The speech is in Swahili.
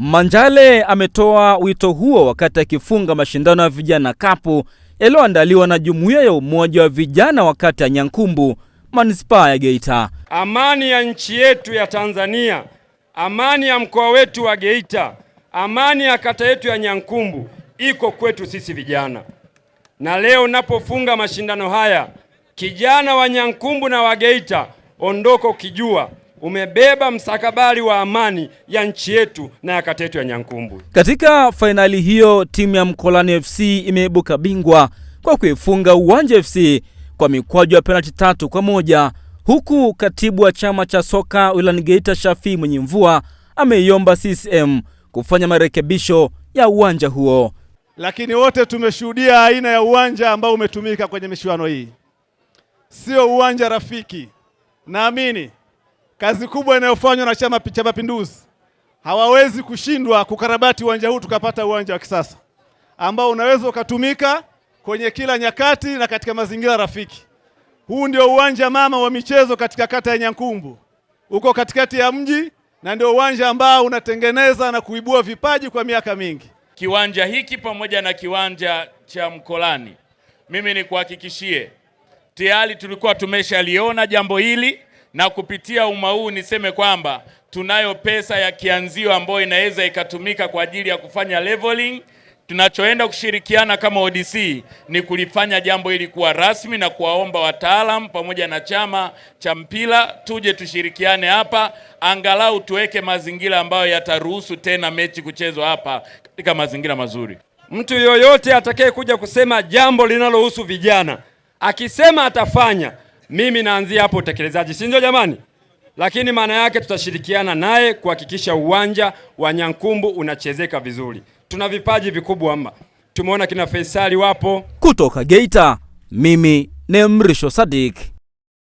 Manjale ametoa wito huo wakati akifunga mashindano ya vijana kapu yaliyoandaliwa na Jumuiya ya Umoja wa Vijana wakati ya Nyankumbu, Manispaa ya Geita. Amani ya nchi yetu ya Tanzania, amani ya mkoa wetu wa Geita, amani ya kata yetu ya Nyankumbu iko kwetu sisi vijana. Na leo napofunga mashindano haya, kijana wa Nyankumbu na wa Geita, ondoka ukijua umebeba mstakabali wa amani ya nchi yetu na ya kata yetu ya Nyankumbu. Katika fainali hiyo, timu ya Mkolani FC imeibuka bingwa kwa kuifunga Uwanja FC kwa mikwaju ya penalti 3-1, huku katibu wa chama cha soka wilayani Geita Shafi Mwenyimvua ameiomba CCM kufanya marekebisho ya uwanja huo. Lakini wote tumeshuhudia aina ya uwanja ambao umetumika kwenye michuano hii. Sio uwanja rafiki. Naamini kazi kubwa inayofanywa na Chama cha Mapinduzi hawawezi kushindwa kukarabati uwanja huu tukapata uwanja wa kisasa ambao unaweza ukatumika kwenye kila nyakati na katika mazingira rafiki. Huu ndio uwanja mama wa michezo katika kata ya Nyankumbu. Uko katikati ya mji na ndio uwanja ambao unatengeneza na kuibua vipaji kwa miaka mingi. Kiwanja hiki pamoja na kiwanja cha Mkolani, mimi nikuhakikishie tayari tulikuwa tumeshaliona jambo hili, na kupitia umma huu niseme kwamba tunayo pesa ya kianzio ambayo inaweza ikatumika kwa ajili ya kufanya leveling. Tunachoenda kushirikiana kama ODC ni kulifanya jambo hili kuwa rasmi na kuwaomba wataalamu pamoja na chama cha mpira tuje tushirikiane hapa, angalau tuweke mazingira ambayo yataruhusu tena mechi kuchezwa hapa katika mazingira mazuri. Mtu yoyote atakaye kuja kusema jambo linalohusu vijana, akisema atafanya, mimi naanzia hapo utekelezaji, si ndio jamani? Lakini maana yake tutashirikiana naye kuhakikisha uwanja wa Nyankumbu unachezeka vizuri. Tuna vipaji vikubwa ama. Tumeona kina Faisali wapo. Kutoka Geita, mimi ni Mrisho Sadik.